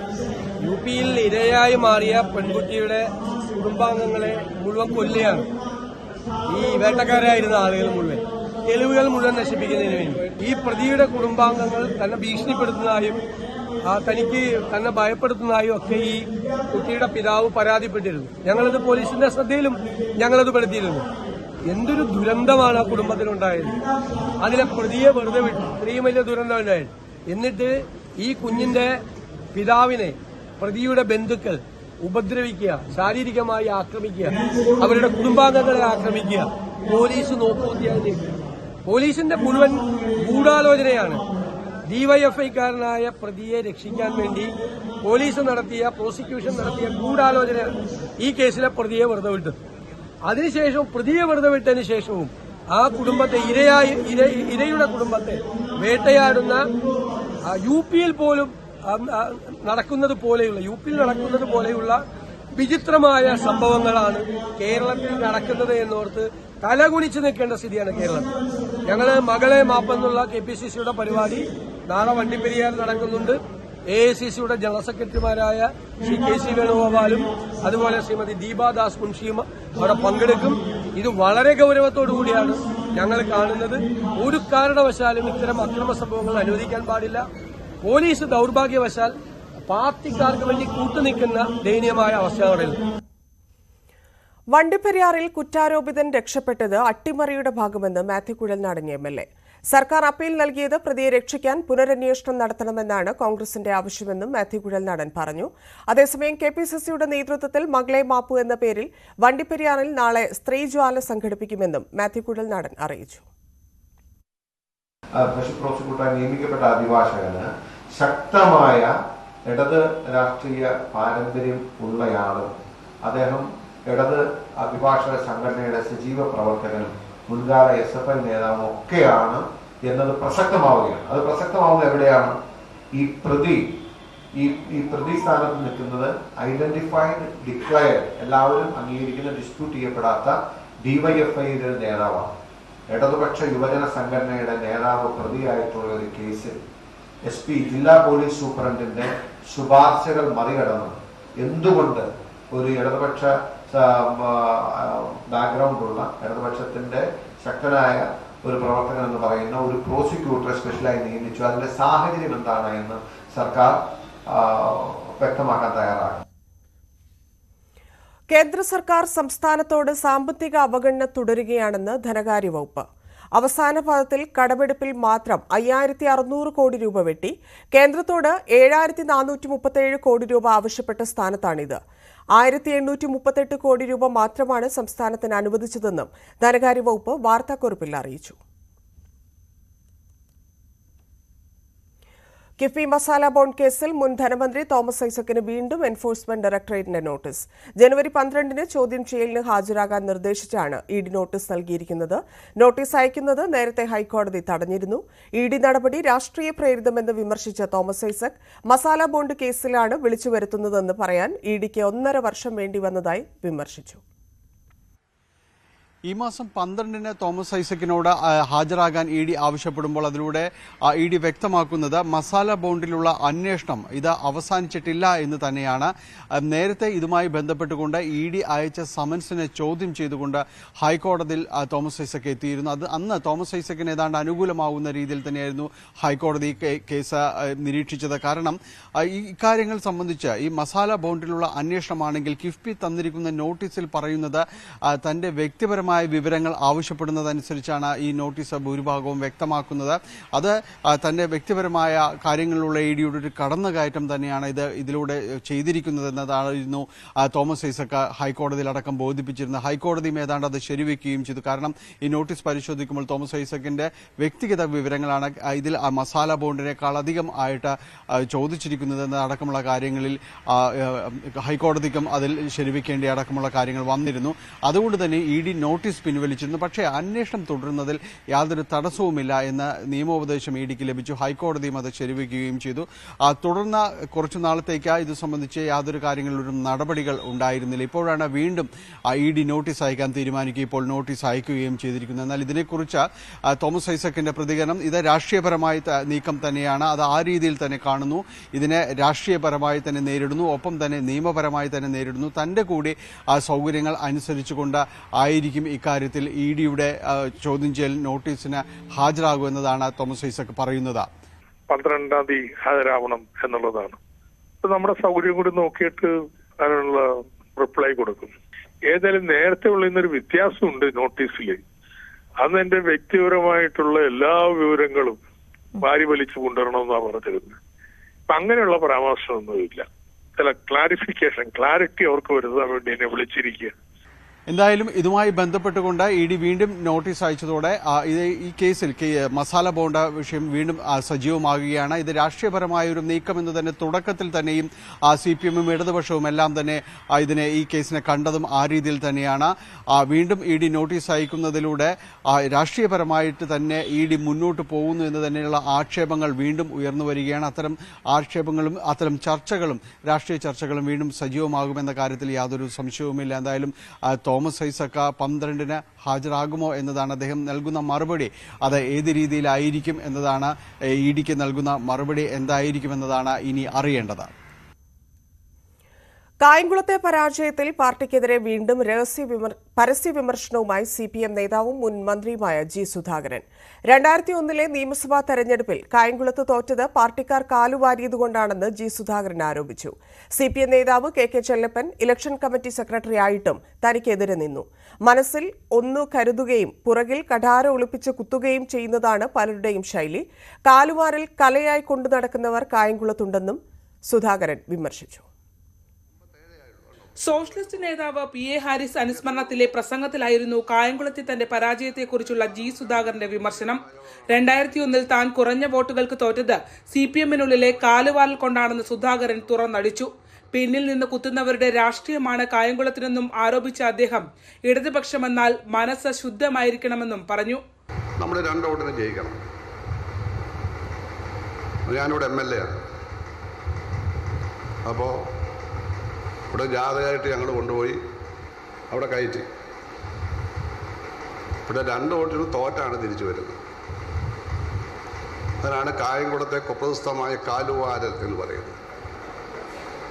യുപിയിൽ ഇരയായി മാറിയ പെൺകുട്ടിയുടെ കുടുംബാംഗങ്ങളെ മുഴുവൻ കൊല്ലുകയാണ് ഈ വേട്ടക്കാരായിരുന്ന ആളുകൾ മുഴുവൻ. തെളിവുകൾ മുഴുവൻ നശിപ്പിക്കുന്നതിന് വേണ്ടി ഈ പ്രതിയുടെ കുടുംബാംഗങ്ങൾ തന്നെ ഭീഷണിപ്പെടുത്തുന്നതായും തനിക്ക് തന്നെ ഭയപ്പെടുത്തുന്നതായും ഒക്കെ ഈ കുട്ടിയുടെ പിതാവ് പരാതിപ്പെട്ടിരുന്നു. ഞങ്ങളത് പോലീസിന്റെ ശ്രദ്ധയിലും ഞങ്ങളത് പെടുത്തിയിരുന്നു. എന്തൊരു ദുരന്തമാണ് ആ കുടുംബത്തിനുണ്ടായത്. അതിലെ പ്രതിയെ വെറുതെ വിട്ടു. ഇത്രയും വലിയ ദുരന്തം ഉണ്ടായത്. എന്നിട്ട് ഈ കുഞ്ഞിന്റെ പിതാവിനെ പ്രതിയുടെ ബന്ധുക്കൾ ഉപദ്രവിക്കുക, ശാരീരികമായി ആക്രമിക്കുക, അവരുടെ കുടുംബാംഗങ്ങളെ ആക്രമിക്കുക, പോലീസ് നോക്കുകുത്തിയായി. പോലീസിന്റെ മുഴുവൻ ഗൂഢാലോചനയാണ്. ഡിവൈഎഫ്ഐക്കാരനായ പ്രതിയെ രക്ഷിക്കാൻ വേണ്ടി പോലീസ് പ്രോസിക്യൂഷൻ നടത്തിയ ഗൂഢാലോചനയാണ് ഈ കേസിലെ പ്രതിയെ വെറുതെ വിട്ടത്. അതിനുശേഷവും പ്രതിയെ വെറുതെ വിട്ടതിന് ശേഷവും ആ കുടുംബത്തെ ഇരയുടെ കുടുംബത്തെ വേട്ടയാടുന്ന യുപിയിൽ നടക്കുന്നത് പോലെയുള്ള വിചിത്രമായ സംഭവങ്ങളാണ് കേരളത്തിൽ നടക്കുന്നത് എന്നോർത്ത് തലകുനിച്ച് നിൽക്കേണ്ട സ്ഥിതിയാണ് കേരളത്തിൽ. ഞങ്ങള് മകളെ മാപ്പെന്നുള്ള KPCCയുടെ പരിപാടി നാളെ വണ്ടിപ്പെരിയാറിൽ നടക്കുന്നുണ്ട്. AICCയുടെ ജനറൽ സെക്രട്ടറിമാരായ ശ്രീ KC വേണുഗോപാലും അതുപോലെ ശ്രീമതി ദീപാദാസ് മുൻഷിയും അവിടെ പങ്കെടുക്കും. ഇത് വളരെ ഗൌരവത്തോടുകൂടിയാണ് ഞങ്ങൾ കാണുന്നത്. ഒരു കാരണവശാലും ഇത്തരം അക്രമ സംഭവങ്ങൾ അനുവദിക്കാൻ പാടില്ല. പോലീസ് ദൌർഭാഗ്യവശാൽ പാർട്ടിക്കാർക്ക് വേണ്ടി കൂട്ടുനിൽക്കുന്ന ദയനീയമായ അവസ്ഥകളിൽ. വണ്ടിപ്പെരിയാറിൽ കുറ്റാരോപിതൻ രക്ഷപ്പെട്ടത് അട്ടിമറിയുടെ ഭാഗമെന്ന് മാത്യു കുഴൽനാടൻ MLA. സർക്കാർ അപ്പീൽ നൽകിയത് പ്രതിയെ രക്ഷിക്കാൻ പുനരന്വേഷണം നടത്തണമെന്നാണ് കോൺഗ്രസിന്റെ ആവശ്യമെന്നും മാത്യു കുഴൽനാടൻ പറഞ്ഞു. അതേസമയം KPCCയുടെ നേതൃത്വത്തിൽ മകളെ മാപ്പു എന്ന പേരിൽ വണ്ടിപ്പെരിയാറിൽ നാളെ സ്ത്രീജ്വാല സംഘടിപ്പിക്കുമെന്നും മാത്യു കുഴൽനാടൻ അറിയിച്ചു. സ്പെഷ്യൽ പ്രോസിക്യൂട്ടറായി നിയമിക്കപ്പെട്ട അഭിഭാഷകന് ശക്തമായ ഇടത് രാഷ്ട്രീയ പാരമ്പര്യം ഉള്ളയാളും അദ്ദേഹം ഇടത് അഭിഭാഷക സംഘടനയുടെ സജീവ പ്രവർത്തകനും മുൻകാല SFI നേതാവും ഒക്കെയാണ് എന്നത് പ്രസക്തമാവുകയാണ്. അത് പ്രസക്തമാവുന്നത് എവിടെയാണ്? ഈ പ്രതി സ്ഥാനത്ത് നിൽക്കുന്നത് ഐഡന്റിഫൈഡ് ഡിക്ലയർഡ് എല്ലാവരും അംഗീകരിക്കുന്ന ഡിസ്പ്യൂട്ട് ചെയ്യപ്പെടാത്ത DYFIയുടെ നേതാവാണ്. ഇടതുപക്ഷ യുവജന സംഘടനയുടെ നേതാവ് പ്രതിയായിട്ടുള്ള ഒരു കേസിൽ SP ജില്ലാ പോലീസ് സൂപ്രണ്ടിന്റെ ശുപാർശകൾ മറികടന്ന് എന്തുകൊണ്ട് ഒരു ഇടതുപക്ഷ ബാക്ക്ഗ്രൗണ്ടുള്ള ഇടതുപക്ഷത്തിന്റെ ശക്തനായ ഒരു പ്രവർത്തകൻ എന്ന് പറയുന്ന ഒരു പ്രോസിക്യൂട്ടറെ സ്പെഷ്യലായി നിയമിച്ചു? അതിന്റെ സാഹചര്യം എന്താണ് എന്ന് സർക്കാർ വ്യക്തമാക്കാൻ തയ്യാറാണ്. കേന്ദ്ര സർക്കാർ സംസ്ഥാനത്തോട് സാമ്പത്തിക അവഗണന തുടരുകയാണെന്ന് ധനകാര്യ വകുപ്പ്. അവസാന പാദത്തിൽ കടമെടുപ്പിൽ മാത്രം 5600 കോടി രൂപ വെട്ടി. കേന്ദ്രത്തോട് 7437 കോടി രൂപ ആവശ്യപ്പെട്ട സ്ഥാനത്താണിത്. 1838 കോടി രൂപ മാത്രമാണ് സംസ്ഥാനത്തിന് അനുവദിച്ചതെന്നും ധനകാര്യ വകുപ്പ് വാർത്താക്കുറിപ്പിൽ അറിയിച്ചു. കിഫ്ബി മസാല ബോണ്ട് കേസിൽ മുൻ ധനമന്ത്രി തോമസ് ഐസക്കിന് വീണ്ടും എൻഫോഴ്സ്മെന്റ് ഡയറക്ടറേറ്റിന്റെ നോട്ടീസ്. ജനുവരി 12-ന് ചോദ്യം ചെയ്യലിന് ഹാജരാകാൻ നിർദ്ദേശിച്ചാണ് ED നോട്ടീസ് നൽകിയിരിക്കുന്നത്. നോട്ടീസ് അയക്കുന്നത് നേരത്തെ ഹൈക്കോടതി തടഞ്ഞിരുന്നു. ED നടപടി രാഷ്ട്രീയ പ്രേരിതമെന്ന് വിമർശിച്ച തോമസ് ഐസക് മസാല ബോണ്ട് കേസിലാണ് വിളിച്ചു വരുത്തുന്നതെന്ന് പറയാൻ EDക്ക് 1.5 വർഷം വേണ്ടിവന്നതായി വിമർശിച്ചു. ഈ മാസം 12-ന് തോമസ് ഐസക്കിനോട് ഹാജരാകാൻ ED ആവശ്യപ്പെടുമ്പോൾ അതിലൂടെ ED വ്യക്തമാക്കുന്നത് മസാല ബോണ്ടിലുള്ള അന്വേഷണം ഇത് അവസാനിച്ചിട്ടില്ല എന്ന് തന്നെയാണ്. നേരത്തെ ഇതുമായി ബന്ധപ്പെട്ടുകൊണ്ട് ED അയച്ച സമൻസിനെ ചോദ്യം ചെയ്തുകൊണ്ട് ഹൈക്കോടതിയിൽ തോമസ് ഐസക് എത്തിയിരുന്നു. അന്ന് തോമസ് ഐസക്കിന് ഏതാണ്ട് അനുകൂലമാകുന്ന രീതിയിൽ തന്നെയായിരുന്നു ഹൈക്കോടതി കേസ് നിരീക്ഷിച്ചത്. കാരണം ഇക്കാര്യങ്ങൾ സംബന്ധിച്ച് ഈ മസാല ബോണ്ടിലുള്ള അന്വേഷണമാണെങ്കിൽ കിഫ്ബി തന്നിരിക്കുന്ന നോട്ടീസിൽ പറയുന്നത് തന്റെ വ്യക്തിപരമായ വിവരങ്ങൾ ആവശ്യപ്പെടുന്നതനുസരിച്ചാണ് ഈ നോട്ടീസ് ഭൂരിഭാഗവും വ്യക്തമാക്കുന്നത്. അത് തന്റെ വ്യക്തിപരമായ കാര്യങ്ങളിലുള്ള EDയുടെ ഒരു കടന്നുകയറ്റം തന്നെയാണ് ഇതിലൂടെ ചെയ്തിരിക്കുന്നതെന്നതായിരുന്നു തോമസ് ഐസക് ഹൈക്കോടതിയിലടക്കം ബോധിപ്പിച്ചിരുന്നത്. ഹൈക്കോടതിയും ഏതാണ്ട് അത് ശരിവെക്കുകയും ചെയ്തു. കാരണം ഈ നോട്ടീസ് പരിശോധിക്കുമ്പോൾ തോമസ് ഐസക്കിന്റെ വ്യക്തിഗത വിവരങ്ങളാണ് ഇതിൽ മസാല ബോണ്ടിനേക്കാൾ അധികം ആയിട്ട് ചോദിച്ചിരിക്കുന്നത് അടക്കമുള്ള കാര്യങ്ങളിൽ ഹൈക്കോടതിക്കും അതിൽ ശരിവെക്കേണ്ട അടക്കമുള്ള കാര്യങ്ങൾ വന്നിരുന്നു. അതുകൊണ്ട് തന്നെ ED നോട്ടീസ് നോട്ടീസ് പിൻവലിച്ചിരുന്നു. പക്ഷേ അന്വേഷണം തുടരുന്നതിൽ യാതൊരു തടസ്സവുമില്ല എന്ന നിയമോപദേശം ഇഡിക്ക് ലഭിച്ചു. ഹൈക്കോടതിയും അത് ശരിവയ്ക്കുകയും ചെയ്തു. തുടർന്ന് കുറച്ചു നാളത്തേക്ക് ഇത് സംബന്ധിച്ച് യാതൊരു കാര്യങ്ങളിലും നടപടികൾ ഉണ്ടായിരുന്നില്ല. ഇപ്പോഴാണ് വീണ്ടും ഇഡി നോട്ടീസ് അയക്കാൻ തീരുമാനിക്കുക. ഇപ്പോൾ നോട്ടീസ് അയക്കുകയും ചെയ്തിരിക്കുന്നു. എന്നാൽ ഇതിനെക്കുറിച്ച് തോമസ് ഐസക്കിന്റെ പ്രതികരണം ഇത് രാഷ്ട്രീയപരമായ നീക്കം തന്നെയാണ്. അത് ആ രീതിയിൽ തന്നെ കാണുന്നു. ഇതിനെ രാഷ്ട്രീയപരമായി തന്നെ നേരിടുന്നു, ഒപ്പം തന്നെ നിയമപരമായി തന്നെ നേരിടുന്നു. തന്റെ കൂടി സൗകര്യങ്ങൾ അനുസരിച്ചുകൊണ്ട് ആയിരിക്കും ഇക്കാര്യത്തിൽ ഇഡിയുടെ ചോദ്യം ചെയ്യൽ നോട്ടീസിന് ഹാജരാകുമെന്നതാണ് തോമസ് ഐസക് പറയുന്നത്. 12-ാം തീയതി ഹാജരാവണം എന്നുള്ളതാണ്. നമ്മുടെ സൗകര്യം കൂടി നോക്കിയിട്ട് അതിനുള്ള റിപ്ലൈ കൊടുക്കും. ഏതായാലും നേരത്തെ ഉള്ള ഇന്നൊരു വ്യത്യാസമുണ്ട് നോട്ടീസിൽ. അന്ന് എന്റെ വ്യക്തിപരമായിട്ടുള്ള എല്ലാ വിവരങ്ങളും വാരി വലിച്ചു കൊണ്ടുവരണമെന്നാണ് പറഞ്ഞിരുന്നത്. ഇപ്പൊ അങ്ങനെയുള്ള പരാമർശമൊന്നുമില്ല. ചില ക്ലാരിറ്റി അവർക്ക് വരുത്താൻ വേണ്ടി എന്നെ വിളിച്ചിരിക്കുക. എന്തായാലും ഇതുമായി ബന്ധപ്പെട്ടുകൊണ്ട് ഇഡി വീണ്ടും നോട്ടീസ് അയച്ചതോടെ ഈ കേസിൽ മസാല ബോണ്ട വിഷയം വീണ്ടും സജീവമാകുകയാണ്. ഇത് രാഷ്ട്രീയപരമായ ഒരു നീക്കമെന്ന് തന്നെ തുടക്കത്തിൽ തന്നെയും CPM-ഉം ഇടതുപക്ഷവും എല്ലാം തന്നെ ഈ കേസിനെ കണ്ടതും ആ രീതിയിൽ തന്നെയാണ്. വീണ്ടും ഇഡി നോട്ടീസ് അയക്കുന്നതിലൂടെ രാഷ്ട്രീയപരമായിട്ട് തന്നെ ഇഡി മുന്നോട്ട് പോകുന്നു എന്ന് തന്നെയുള്ള ആക്ഷേപങ്ങൾ വീണ്ടും ഉയർന്നു വരികയാണ്. അത്തരം ആക്ഷേപങ്ങളും അത്തരം ചർച്ചകളും രാഷ്ട്രീയ ചർച്ചകളും വീണ്ടും സജീവമാകുമെന്ന കാര്യത്തിൽ യാതൊരു സംശയവുമില്ല. എന്തായാലും തോമസ് ഐസക് 12-ന് ഹാജരാകുമോ എന്നതാണ് അദ്ദേഹം നൽകുന്ന മറുപടി. അത് ഏത് രീതിയിലായിരിക്കും എന്നതാണ്, ഇഡിക്ക് നൽകുന്ന മറുപടി എന്തായിരിക്കുമെന്നതാണ് ഇനി അറിയേണ്ടത്. കായംകുളത്തെ പരാജയത്തിൽ പാർട്ടിക്കെതിരെ വീണ്ടും പരസ്യ വിമർശനവുമായി CPM നേതാവും മുൻ മന്ത്രിയുമായ ജി സുധാകരൻ. 2001 നിയമസഭാ തെരഞ്ഞെടുപ്പിൽ കായംകുളത്ത് തോറ്റത് പാർട്ടിക്കാർ കാലുവാരിയതുകൊണ്ടാണെന്ന് ജി സുധാകരൻ ആരോപിച്ചു. CPM നേതാവ് KK Chellappan election committee secretary ആയിട്ടും തനിക്കെതിരെ നിന്നു. മനസ്സിൽ ഒന്നു കരുതുകയും പുറകിൽ കഠാര ഒളിപ്പിച്ച് കുത്തുകയും ചെയ്യുന്നതാണ് പലരുടെയും ശൈലി. കാലുവാരൽ കലയായി കൊണ്ടു നടക്കുന്നവർ കായംകുളത്തുണ്ടെന്നും സുധാകരൻ വിമർശിച്ചു. സോഷ്യലിസ്റ്റ് നേതാവ് PA ഹാരിസ് അനുസ്മരണത്തിലെ പ്രസംഗത്തിലായിരുന്നു കായംകുളത്തെ തന്റെ പരാജയത്തെക്കുറിച്ചുള്ള ജി സുധാകരന്റെ വിമർശനം. 2001 താൻ കുറഞ്ഞ വോട്ടുകൾക്ക് തോറ്റത് CPM-നുള്ളിലെ കാലുവാരൽ കൊണ്ടാണെന്ന് സുധാകരൻ തുറന്നടിച്ചു. പിന്നിൽ നിന്ന് കുത്തുന്നവരുടെ രാഷ്ട്രീയമാണ് കായംകുളത്തിനെന്നും ആരോപിച്ച അദ്ദേഹം ഇടതുപക്ഷമെന്നാൽ മനസ്സ് ശുദ്ധമായിരിക്കണമെന്നും പറഞ്ഞു. നമ്മൾ 2 വോട്ടിന് ജയിക്കണം. ഞാനിവിടെ MLA ആണ്. അപ്പോൾ ഇവിടെ ജാഥയായിട്ട് ഞങ്ങൾ കൊണ്ടുപോയി അവിടെ കയറ്റി. ഇവിടെ 2 വോട്ടിന് തോറ്റാണ് തിരിച്ചു വരുന്നത്. അതിനാണ് കായംകുളത്തെ കുപ്രസിദ്ധമായ കാലുവാരൽ എന്ന് പറയുന്നത്.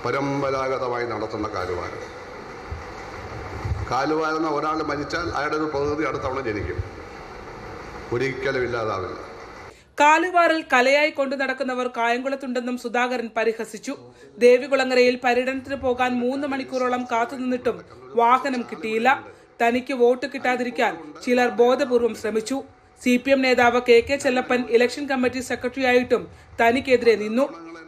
പരമ്പരാഗതമായി നടത്തുന്ന കാലുവാരൽ. കാലുവാരെന്ന ഒരാൾ മരിച്ചാൽ അയാളുടെ ഒരു പ്രതിനിധി അടുത്ത തവണ ജനിക്കും. ഒരിക്കലും ഇല്ലാതാവില്ല. കാലുവാരൽ കലയായി കൊണ്ടു നടക്കുന്നവർ കായംകുളത്തുണ്ടെന്നും സുധാകരൻ പരിഹസിച്ചു. ദേവികുളങ്ങരയിൽ പര്യടനത്തിന് പോകാൻ 3 മണിക്കൂറോളം കാത്തുനിന്നിട്ടും വാഹനം കിട്ടിയില്ല. തനിക്ക് വോട്ട് കിട്ടാതിരിക്കാൻ ചിലർ ബോധപൂർവം ശ്രമിച്ചു. CPM നേതാവ് KK ചെല്ലപ്പൻ ഇലക്ഷൻ കമ്മിറ്റി സെക്രട്ടറിയായിട്ടും തനിക്കെതിരെ നിന്നു.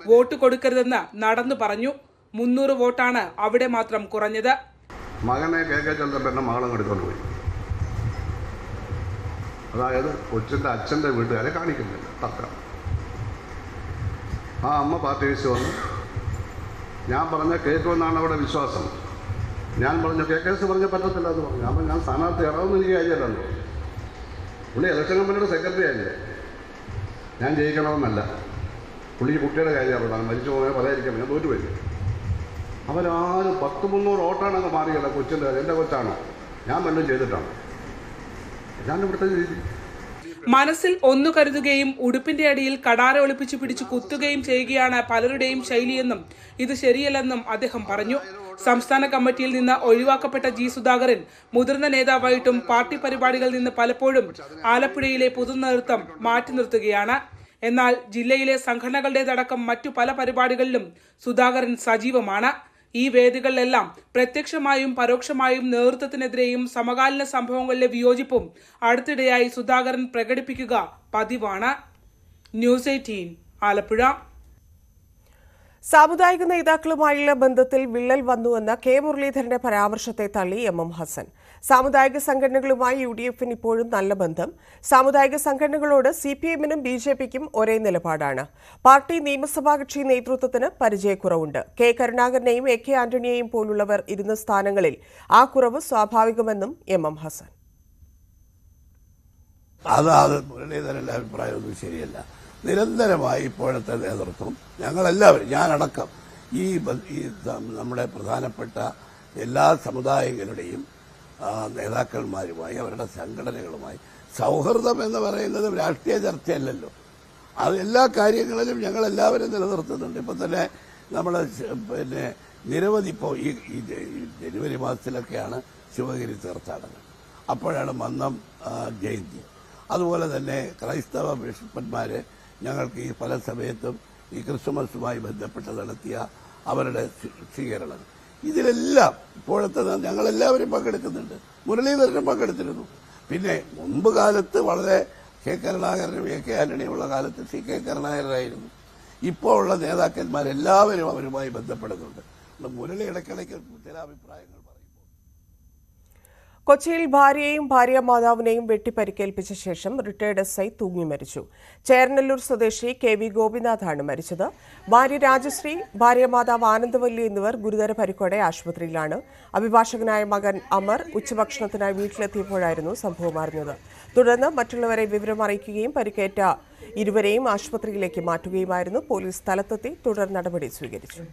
വോട്ട് കൊടുക്കരുതെന്ന് നടന്നു പറഞ്ഞു. 300 വോട്ടാണ് അവിടെ മാത്രം കുറഞ്ഞത്. മകനെ KK ചെല്ലപ്പൻ്റെ മകളും എടുത്തുകൊണ്ടുപോയി. അതായത് കൊച്ചിൻ്റെ അച്ഛൻ്റെ വീട്ടുകാരെ കാണിക്കുന്നില്ല. തക്ക ആ അമ്മ പാർട്ടി വിളിച്ച് വന്നു. ഞാൻ പറഞ്ഞ കേൾക്കുമെന്നാണ് അവിടെ വിശ്വാസം. ഞാൻ പറഞ്ഞു KKS പറഞ്ഞ പറ്റത്തില്ല എന്ന് പറഞ്ഞു. അപ്പം ഞാൻ സ്ഥാനാർത്ഥി ഇറങ്ങുന്ന എനിക്ക് കാര്യമല്ലല്ലോ. പുള്ളി ഇലക്ഷൻ കമ്മിറ്റിയുടെ സെക്രട്ടറി ആയില്ലേ. ഞാൻ ജയിക്കണമെന്നല്ല. പുള്ളിക്ക് കുട്ടിയുടെ കാര്യമാണ്. മരിച്ചു പോയാൽ പറയാതിരിക്കാൻ ഞാൻ തോറ്റു വരും. അവരാരും 100-300 വോട്ടാണ് അങ്ങ് മാറിയല്ല. കൊച്ചിൻ്റെ എൻ്റെ കൊച്ചാണോ? ഞാൻ വല്ലതും ചെയ്തിട്ടാണ്. മനസ്സിൽ ഒന്നു കരുതുകയും ഉടുപ്പിന്റെ അടിയിൽ കടാര ഒളിപ്പിച്ചു പിടിച്ചു കുത്തുകയും ചെയ്യുകയാണ് പലരുടെയും ശൈലിയെന്നും ഇത് ശരിയല്ലെന്നും അദ്ദേഹം പറഞ്ഞു. സംസ്ഥാന കമ്മിറ്റിയിൽ നിന്ന് ഒഴിവാക്കപ്പെട്ട ജി സുധാകരൻ മുതിർന്ന നേതാവായിട്ടും പാർട്ടി പരിപാടികളിൽ നിന്ന് പലപ്പോഴും ആലപ്പുഴയിലെ പൊതുനേതൃത്വം മാറ്റി നിർത്തുകയാണ്. എന്നാൽ ജില്ലയിലെ സംഘടനകളുടേതടക്കം മറ്റു പല പരിപാടികളിലും സുധാകരൻ സജീവമാണ്. ഈ വേദികളിലെല്ലാം പ്രത്യക്ഷമായും പരോക്ഷമായും നേതൃത്വത്തിനെതിരെയും സമകാലീന സംഭവങ്ങളിലെ വിയോജിപ്പും അടുത്തിടെയായി സുധാകരൻ പ്രകടിപ്പിക്കുക പതിവാണ്. ന്യൂസ് 18 ആലപ്പുഴ. സാമുദായിക നേതാക്കളുമായുള്ള ബന്ധത്തിൽ വിള്ളൽ വന്നുവെന്ന കെ മുരളീധരന്റെ പരാമർശത്തെ തള്ളി MM ഹസൻ. സാമുദായിക സംഘടനകളുമായി UDF-ന് ഇപ്പോഴും നല്ല ബന്ധം. സാമുദായിക സംഘടനകളോട് CPM-നും BJP-ക്കും ഒരേ നിലപാടാണ്. പാർട്ടി നിയമസഭാ കക്ഷി നേതൃത്വത്തിന് പരിചയക്കുറവുണ്ട്. K കരുണാകരനെയും AK ആന്റണിയെയും പോലുള്ളവർ ഇരുന്ന സ്ഥാനങ്ങളിൽ ആ കുറവ് സ്വാഭാവികമെന്നും MM ഹസൻ. അത് മുരളീധരൻ്റെ അഭിപ്രായമൊന്നും ശരിയല്ല. നിരന്തരമായി ഇപ്പോഴത്തെ നേതൃത്വം ഞങ്ങളെല്ലാവരും, ഞാനടക്കം, ഈ നമ്മുടെ പ്രധാനപ്പെട്ട എല്ലാ സമുദായങ്ങളുടെയും നേതാക്കന്മാരുമായി അവരുടെ സംഘടനകളുമായി സൗഹൃദം എന്ന് പറയുന്നത് രാഷ്ട്രീയ ചർച്ചയല്ലല്ലോ. അത് എല്ലാ കാര്യങ്ങളിലും ഞങ്ങളെല്ലാവരും നിലനിർത്തുന്നുണ്ട്. ഇപ്പം തന്നെ നമ്മൾ നിരവധി ഇപ്പോൾ ഈ ജനുവരി മാസത്തിലൊക്കെയാണ് ശിവഗിരി തീർത്ഥാടനം, അപ്പോഴാണ് മന്നം ജയന്തി. അതുപോലെ തന്നെ ക്രൈസ്തവ ബിഷപ്പന്മാർ ഞങ്ങൾക്ക് ഈ പല സമയത്തും ഈ ക്രിസ്മസുമായി ബന്ധപ്പെട്ട് നടത്തിയ അവരുടെ സ്വീകരണം, ഇതിലെല്ലാം ഇപ്പോഴത്തെ ഞങ്ങളെല്ലാവരും പങ്കെടുക്കുന്നുണ്ട്. മുരളീധരനും പങ്കെടുത്തിരുന്നു. പിന്നെ മുമ്പ് കാലത്ത് വളരെ കെ കരുണാകരനും എ കെ ആന്റണിയുമുള്ള കാലത്ത് സി കെ കരുണാകരനായിരുന്നു. ഇപ്പോൾ ഉള്ള നേതാക്കന്മാരെല്ലാവരും അവരുമായി ബന്ധപ്പെടുന്നുണ്ട്. മുരളി ഇടയ്ക്കിടയ്ക്ക് ചില അഭിപ്രായങ്ങൾ പറയുമ്പോൾ കൊച്ചിയിൽ ഭാര്യയെയും ഭാര്യാമാതാവിനെയും വെട്ടിപ്പരിക്കേൽപ്പിച്ച ശേഷം റിട്ടയർഡ് SI തൂങ്ങി മരിച്ചു. ചേർനല്ലൂർ സ്വദേശി KV ഗോപിനാഥാണ് മരിച്ചത്. ഭാര്യ രാജശ്രീ, ഭാര്യാമാതാവ് ആനന്ദവല്ലി എന്നിവർ ഗുരുതര പരിക്കോടെ ആശുപത്രിയിലാണ്. അഭിഭാഷകനായ മകൻ അമർ ഉച്ചഭക്ഷണത്തിനായി വീട്ടിലെത്തിയപ്പോഴായിരുന്നു സംഭവം അറിഞ്ഞത്. തുടർന്ന് മറ്റുള്ളവരെ വിവരം അറിയിക്കുകയും പരിക്കേറ്റ ഇരുവരെയും ആശുപത്രിയിലേക്ക് മാറ്റുകയുമായിരുന്നു. പോലീസ് സ്ഥലത്തെത്തി തുടർ നടപടി സ്വീകരിച്ചു.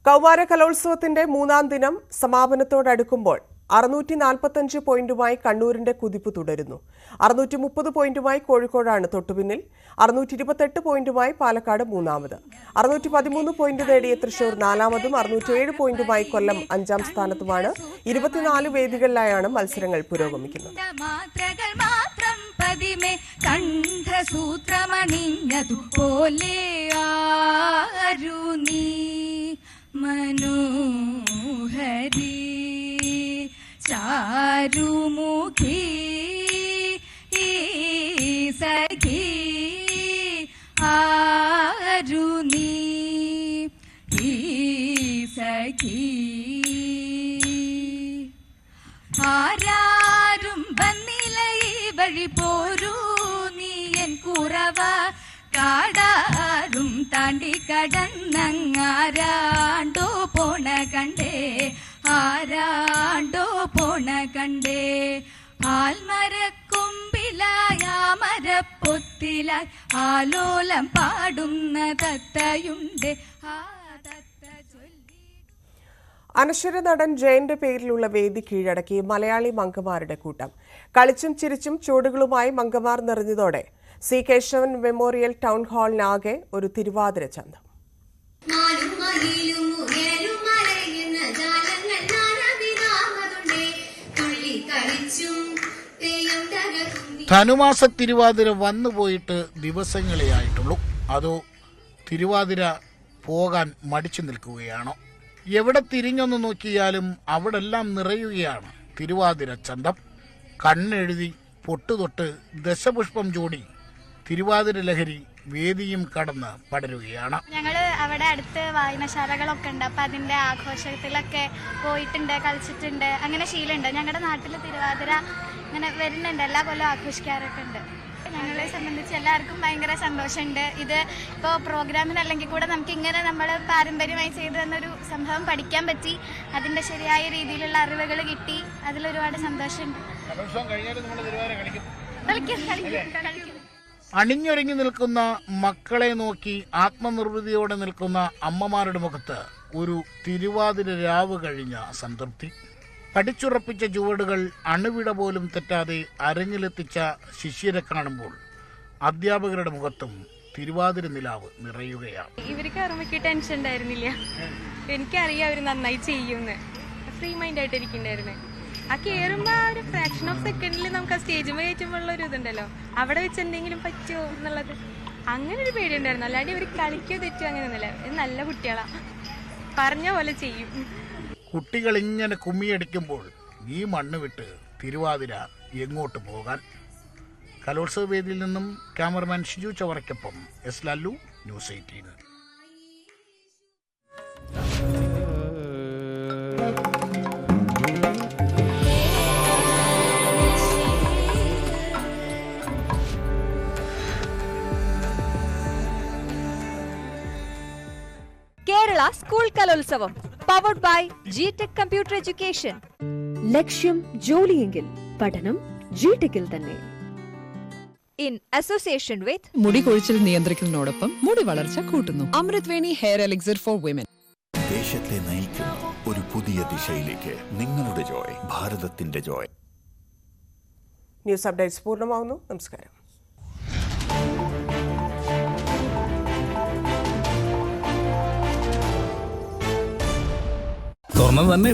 കൗമാര കലോത്സവത്തിന്റെ 3ാം ദിനം സമാപനത്തോടടുക്കുമ്പോൾ 645 പോയിന്റുമായി കണ്ണൂരിന്റെ കുതിപ്പ് തുടരുന്നു. 630 പോയിന്റുമായി കോഴിക്കോടാണ് തൊട്ടുപിന്നിൽ. 628 പോയിന്റുമായി പാലക്കാട് 3ാമത്. 613 പോയിന്റ് നേടിയ തൃശൂർ 4ാമതും 607 പോയിന്റുമായി കൊല്ലം 5ാം സ്ഥാനത്തുമാണ്. 24 വേദികളിലായാണ് മത്സരങ്ങൾ പുരോഗമിക്കുന്നത്. മനോഹരി ചാരുമുഖി സഖി ആരുനി സഖി ആരാരും വന്നില്ല ഈ വഴി പോരൂ നീ എൻ കുറവ കാടാരും താണ്ടി കടന്നങ്ങാരാണ്ടോ പോണ കണ്ടേ ആരാണ്ടോ പോണ കണ്ടേ ആൽമരക്കൊമ്പിലായ മരപ്പൊത്തിലായി ആലോലം പാടുന്ന തത്തയുണ്ട്. അനശ്വര നടൻ ജയന്റെ പേരിലുള്ള വേദി കീഴടക്കി മലയാളി മംഗമാരുടെ കൂട്ടം. കളിച്ചും ചിരിച്ചും ചുവടുകളുമായി മംഗമാർ നിറഞ്ഞതോടെ സി കേശവൻ മെമ്മോറിയൽ ടൗൺ ഹാളിനാകെ ഒരു തിരുവാതിര ചന്തം. ധനുമാസ തിരുവാതിര വന്നുപോയിട്ട് ദിവസങ്ങളേ ആയിട്ടുള്ളൂ. അതോ തിരുവാതിര പോകാൻ മടിച്ചു നിൽക്കുകയാണോ? എവിടെ തിരിഞ്ഞൊന്ന് നോക്കിയാലും അവിടെല്ലാം നിറയുകയാണ് തിരുവാതിര ചന്തം. കണ്ണെഴുതി പൊട്ടുതൊട്ട് ദശപുഷ്പം ചൂടി തിരുവാതിര ലഹരി വേദിയും കടന്ന് പടരുകയാണ്. ഞങ്ങൾ അവിടെ അടുത്ത് വായനശാലകളൊക്കെ ഉണ്ട്. അപ്പം അതിൻ്റെ ആഘോഷത്തിലൊക്കെ പോയിട്ടുണ്ട്, കളിച്ചിട്ടുണ്ട്. അങ്ങനെ ശീലമുണ്ട്. ഞങ്ങളുടെ നാട്ടിൽ തിരുവാതിര ഇങ്ങനെ വരുന്നുണ്ട്, എല്ലാ കൊല്ലം ആഘോഷിക്കാറൊക്കെ ഉണ്ട്. ഞങ്ങളെ സംബന്ധിച്ച് എല്ലാവർക്കും ഭയങ്കര സന്തോഷമുണ്ട്. ഇത് ഇപ്പോൾ പ്രോഗ്രാമിനല്ലെങ്കിൽ കൂടെ നമുക്ക് ഇങ്ങനെ നമ്മൾ പാരമ്പര്യമായി ചെയ്തു തന്നൊരു സംഭവം പഠിക്കാൻ പറ്റി. അതിൻ്റെ ശരിയായ രീതിയിലുള്ള അറിവുകൾ കിട്ടി. അതിലൊരുപാട് സന്തോഷമുണ്ട്. അണിഞ്ഞൊരുങ്ങി നിൽക്കുന്ന മക്കളെ നോക്കി ആത്മനിർവൃതിയോടെ നിൽക്കുന്ന അമ്മമാരുടെ മുഖത്ത് ഒരു തിരുവാതിര രാവ് കഴിഞ്ഞ സംതൃപ്തി. പഠിച്ചുറപ്പിച്ച ചുവടുകൾ അണുവിട പോലും തെറ്റാതെ അരങ്ങിലെത്തിച്ച ശിഷ്യരെ കാണുമ്പോൾ അധ്യാപകരുടെ മുഖത്തും തിരുവാതിര നിലാവ് നിറയുകയാണ്. ഇവർക്ക് അറിയുമ്പോൾ ടെൻഷൻ ഉണ്ടായിരുന്നില്ല. എനിക്കറിയാം അവർ നന്നായി ചെയ്യുമെന്ന്. ഫ്രീ മൈൻഡ് ആയിട്ട് ഇരിക്കണ്ടായിരുന്നു. ആ കയറുമ്പോൾ ഒരു ഫ്രാക്ഷൻ ഓഫ് സെക്കൻഡിൽ നമുക്ക് ആ സ്റ്റേജിൽ കയറ്റുമ്പോഴുള്ള ഒരു ഇതുണ്ടല്ലോ, അവിടെ വെച്ച് എന്തെങ്കിലും പറ്റുമോ എന്നുള്ളത്, അങ്ങനെ ഒരു പേടി ഉണ്ടായിരുന്നു. അല്ലാണ്ട് ഇവർ കളിക്കോ തെറ്റോ അങ്ങനെയൊന്നുമില്ല. നല്ല കുട്ടികളാ, പറഞ്ഞ പോലെ ചെയ്യും. കുട്ടികൾ ഇങ്ങനെ കുമ്മിയടിക്കുമ്പോൾ ഈ മണ്ണ് വിട്ട് തിരുവാതിര എങ്ങോട്ട് പോകാൻ? കലോത്സവ വേദിയിൽ നിന്നും ക്യാമറമാൻ ഷിജു ചവറയ്ക്കൊപ്പം S Lallu, news 18. Kerala school Kalolsavam powered by GTech computer education. ലക്ഷ്യം ജോലിയെങ്കിൽ പഠനം ജിടെക്കിൽ തന്നെ. ഇൻ അസോസിയേഷൻ വിത്ത് മുടി കൊഴിച്ചിൽ നിയന്ത്രിക്കുന്നതിനോടൊപ്പം മുടി വളർച്ച കൂട്ടുന്നു. Amritveni hair elixir for women. ദേശത്തെ നയിക്കുന്ന ഒരു പുതിയ ദിശയിലേക്ക് നിങ്ങളുടെ ജോയ്, ഭാരതത്തിന്റെ ജോയ്. News updates പൂർണ്ണമാവുന്നു. നമസ്കാരം. സ്വർണം തന്നെ